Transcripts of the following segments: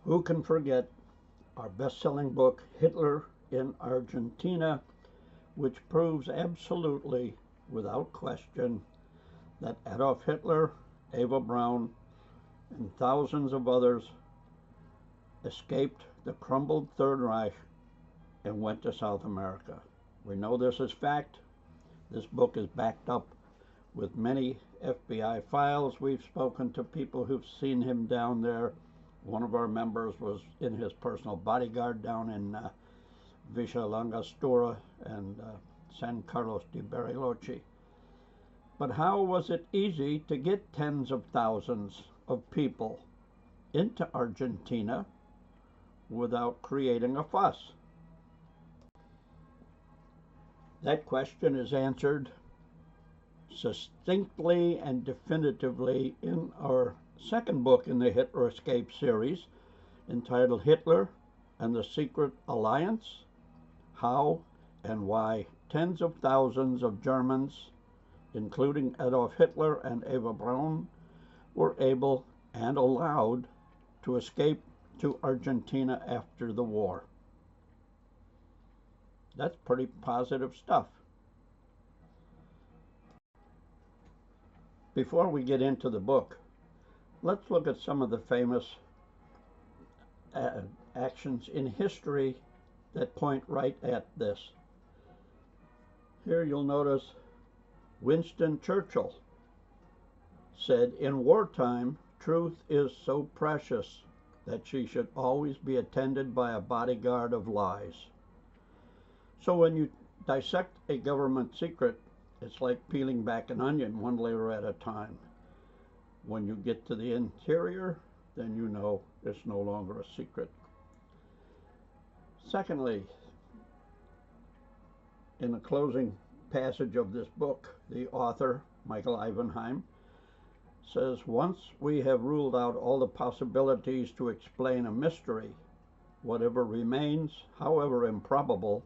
Who can forget our best-selling book, Hitler in Argentina, which proves absolutely, without question, that Adolf Hitler, Eva Braun, and thousands of others escaped the crumbled Third Reich and went to South America. We know this is fact. This book is backed up with many FBI files. We've spoken to people who've seen him down there. One of our members was in his personal bodyguard down in Villa Langostura and San Carlos de Bariloche. But how was it easy to get tens of thousands of people into Argentina without creating a fuss? That question is answered succinctly and definitively in our second book in the Hitler Escape series, entitled Hitler and the Secret Alliance: How and Why Tens of Thousands of Germans, including Adolf Hitler and Eva Braun, were able and allowed to escape to Argentina after the war. That's pretty positive stuff. Before we get into the book, let's look at some of the famous actions in history that point right at this. Here you'll notice Winston Churchill said, "In wartime, truth is so precious that she should always be attended by a bodyguard of lies." So when you dissect a government secret, it's like peeling back an onion one layer at a time. When you get to the interior, then you know it's no longer a secret. Secondly, in the closing passage of this book, the author, Michael Ivanheim, says, "Once we have ruled out all the possibilities to explain a mystery, whatever remains, however improbable,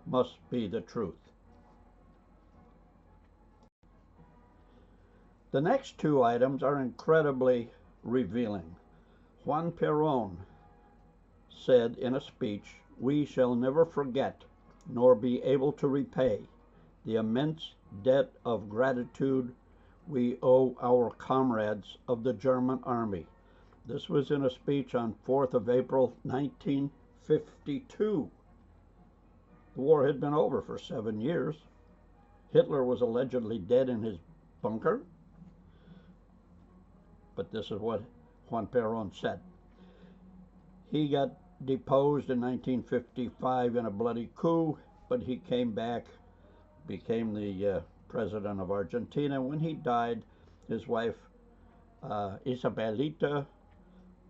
must be the truth." The next two items are incredibly revealing. Juan Perón said in a speech, "We shall never forget nor be able to repay the immense debt of gratitude we owe our comrades of the German army." This was in a speech on 4th of April, 1952. The war had been over for 7 years. Hitler was allegedly dead in his bunker. But this is what Juan Perón said. He got deposed in 1955 in a bloody coup, but he came back, became the president of Argentina. When he died, his wife, Isabelita,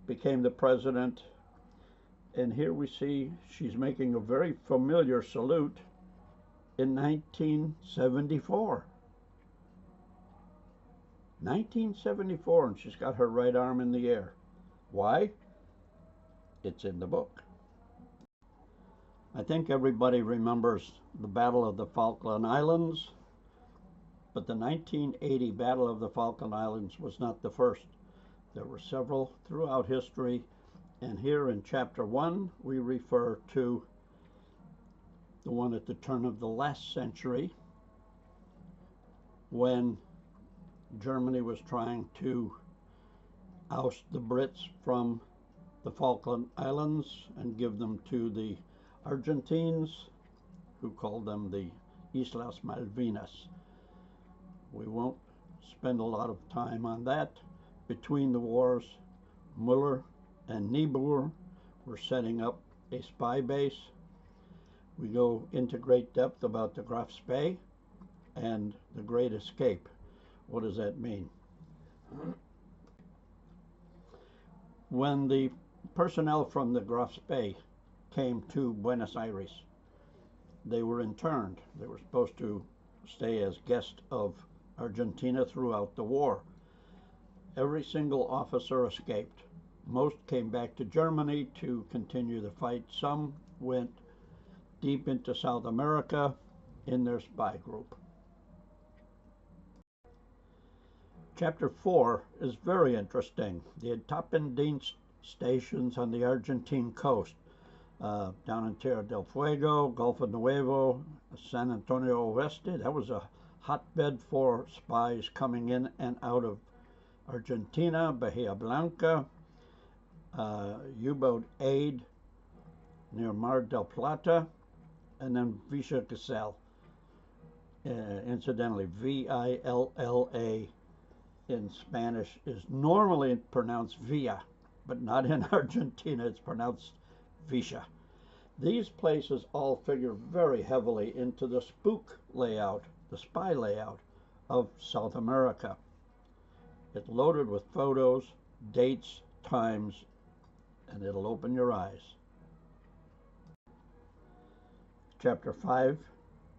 became the president. And here we see she's making a very familiar salute in 1974. 1974, and she's got her right arm in the air. Why? It's in the book. I think everybody remembers the Battle of the Falkland Islands, but the 1980 Battle of the Falkland Islands was not the first. There were several throughout history, and here in Chapter 1, we refer to the one at the turn of the last century, when Germany was trying to oust the Brits from the Falkland Islands and give them to the Argentines, who called them the Islas Malvinas. We won't spend a lot of time on that. Between the wars, Muller and Niebuhr were setting up a spy base. We go into great depth about the Graf Spee and the Great Escape. What does that mean? When the personnel from the Graf Spee came to Buenos Aires, they were interned. They were supposed to stay as guests of Argentina throughout the war. Every single officer escaped. Most came back to Germany to continue the fight. Some went deep into South America in their spy group. Chapter 4 is very interesting. The Etappendienst stations on the Argentine coast, down in Tierra del Fuego, Gulf of Nuevo, San Antonio Oeste. That was a hotbed for spies coming in and out of Argentina, Bahia Blanca, U-boat aid near Mar del Plata, and then Villa Gesell. Incidentally, Villa in Spanish is normally pronounced Villa, but not in Argentina. It's pronounced Villa. These places all figure very heavily into the spook layout, the spy layout of South America. It's loaded with photos, dates, times, and it'll open your eyes. Chapter 5,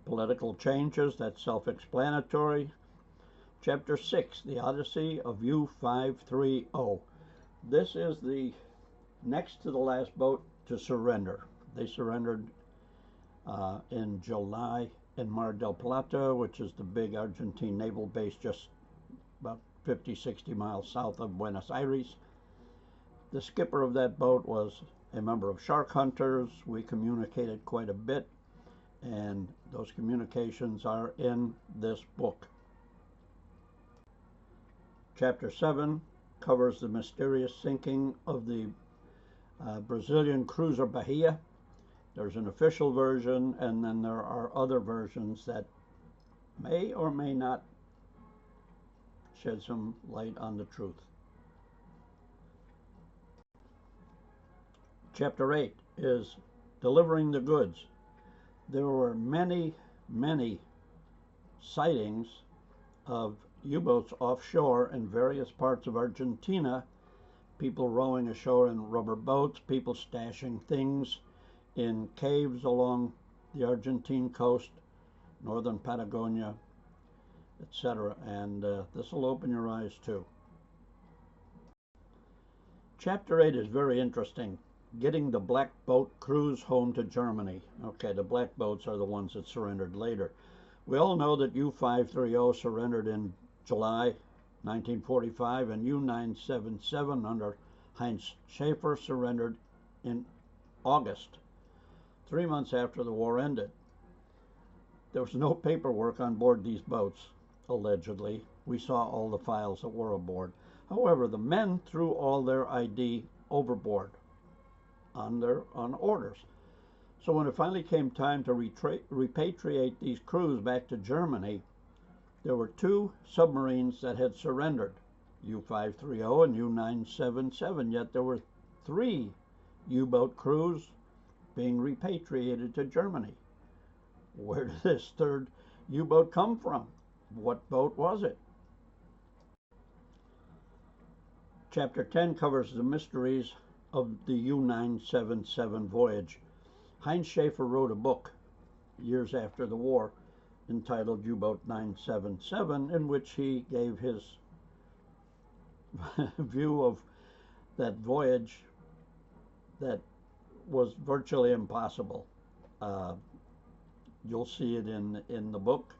Political Changes, that's self-explanatory. Chapter 6, The Odyssey of U-530. This is the next to the last boat to surrender. They surrendered in July in Mar del Plata, which is the big Argentine naval base just about 50, 60 miles south of Buenos Aires. The skipper of that boat was a member of Sharkhunters. We communicated quite a bit, and those communications are in this book. Chapter 7 covers the mysterious sinking of the Brazilian cruiser Bahia. There's an official version, and then there are other versions that may or may not shed some light on the truth. Chapter 8 is Delivering the Goods. There were many, many sightings of U-boats offshore in various parts of Argentina, people rowing ashore in rubber boats, people stashing things in caves along the Argentine coast, northern Patagonia, etc. And this will open your eyes too. Chapter 8 is very interesting. Getting the black boat crews home to Germany. Okay, the black boats are the ones that surrendered later. We all know that U-530 surrendered in July 1945, and U-977 under Heinz Schaefer surrendered in August, 3 months after the war ended. There was no paperwork on board these boats, allegedly. We saw all the files that were aboard. However, the men threw all their ID overboard on orders. So when it finally came time to repatriate these crews back to Germany, there were 2 submarines that had surrendered, U-530 and U-977, yet there were 3 U-boat crews being repatriated to Germany. Where did this 3rd U-boat come from? What boat was it? Chapter 10 covers the mysteries of the U-977 voyage. Heinz Schaefer wrote a book years after the war entitled U-Boat 977, in which he gave his view of that voyage that was virtually impossible. You'll see it in the book,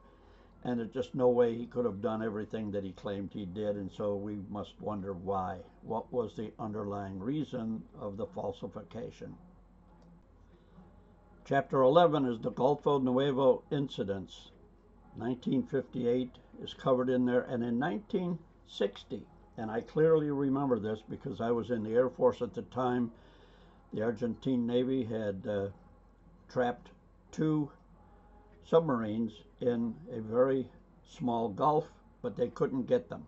and there's just no way he could have done everything that he claimed he did, and so we must wonder why. What was the underlying reason of the falsification? Chapter 11 is the Gulf of Nuevo incidents. 1958 is covered in there, and in 1960, and I clearly remember this because I was in the Air Force at the time, the Argentine Navy had trapped 2 submarines in a very small gulf, but they couldn't get them.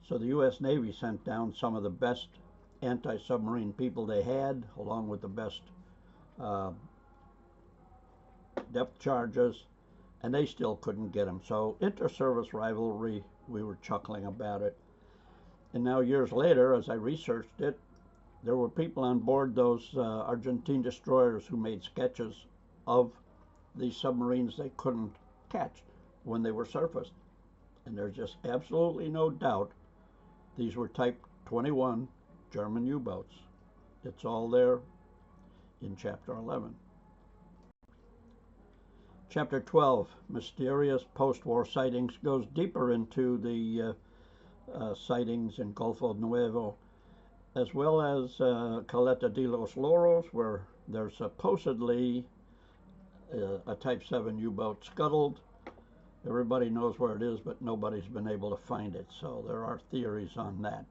So the U.S. Navy sent down some of the best anti-submarine people they had, along with the best depth charges, and they still couldn't get them. So inter-service rivalry, we were chuckling about it. And now years later, as I researched it, there were people on board those Argentine destroyers who made sketches of these submarines they couldn't catch when they were surfaced. And there's just absolutely no doubt these were Type 21 German U-boats. It's all there in Chapter 11. Chapter 12, Mysterious Post-War Sightings, goes deeper into the sightings in Gulf of Nuevo as well as Caleta de los Loros, where there's supposedly a Type 7 U-boat scuttled. Everybody knows where it is, but nobody's been able to find it, so there are theories on that.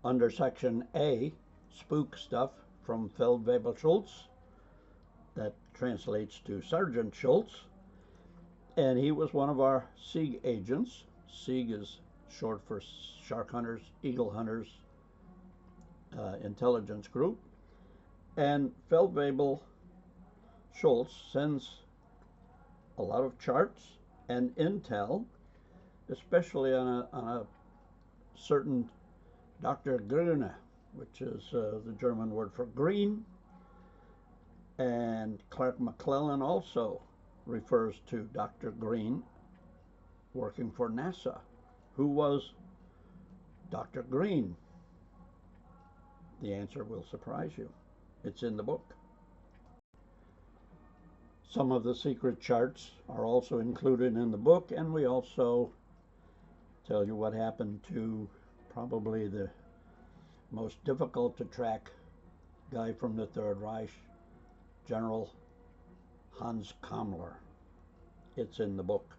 Under Section A, spook stuff from Feldwebel Schultz, that translates to Sergeant Schultz, and he was one of our SIG agents. SIG is short for Sharkhunters, Eagle Hunters intelligence group. And Feldwebel Schultz sends a lot of charts and intel, especially on a certain Dr. Grüne, which is the German word for green. And Clark McClellan also refers to Dr. Green working for NASA. Who was Dr. Green? The answer will surprise you. It's in the book. Some of the secret charts are also included in the book, and we also tell you what happened to probably the most difficult to track guy from the Third Reich, General Hans Kammler. It's in the book.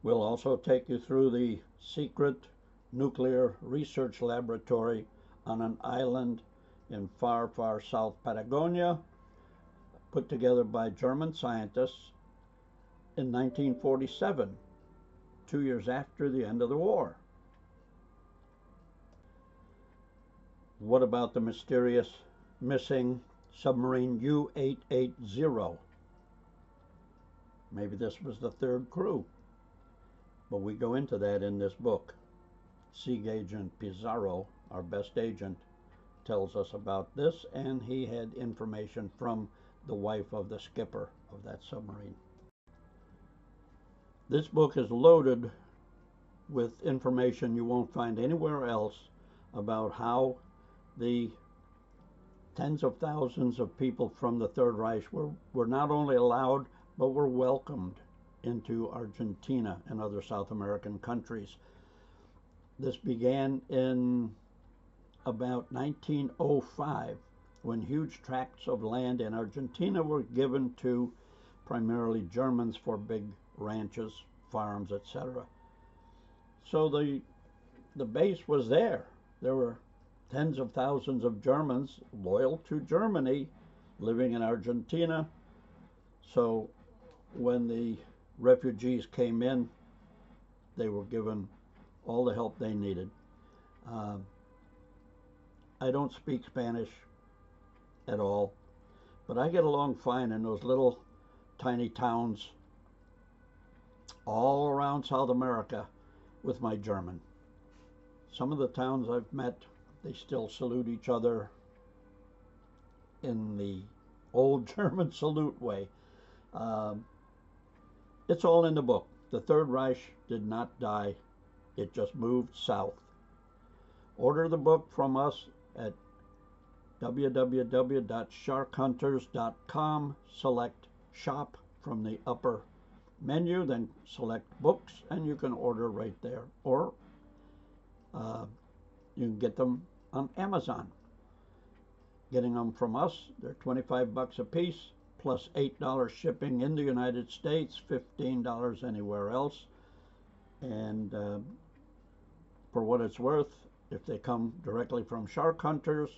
We'll also take you through the secret nuclear research laboratory on an island in far, far South Patagonia, put together by German scientists in 1947, 2 years after the end of the war. What about the mysterious missing submarine U-880? Maybe this was the third crew, but we go into that in this book. SIG agent Pizarro, our best agent, tells us about this, and he had information from the wife of the skipper of that submarine. This book is loaded with information you won't find anywhere else about how the tens of thousands of people from the Third Reich were not only allowed, but were welcomed into Argentina and other South American countries. This began in about 1905, when huge tracts of land in Argentina were given to primarily Germans for big ranches, farms, etc. So the base was there. There were tens of thousands of Germans loyal to Germany living in Argentina. So when the refugees came in, they were given all the help they needed. I don't speak Spanish at all, but I get along fine in those little tiny towns all around South America with my German. Some of the towns I've met, they still salute each other in the old German salute way. It's all in the book. The Third Reich did not die. It just moved south. Order the book from us at www.sharkhunters.com. Select shop from the upper menu, then select books, and you can order right there. Or you can get them on Amazon. Getting them from us, they're $25 a piece, plus $8 shipping in the United States, $15 anywhere else. And for what it's worth, if they come directly from Sharkhunters,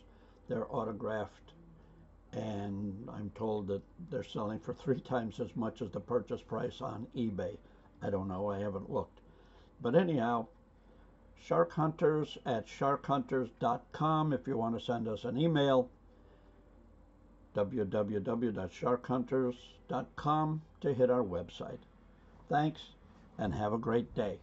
they're autographed, and I'm told that they're selling for 3 times as much as the purchase price on eBay. I don't know, I haven't looked. But anyhow, Sharkhunters at sharkhunters.com if you want to send us an email. www.sharkhunters.com to hit our website. Thanks, and have a great day.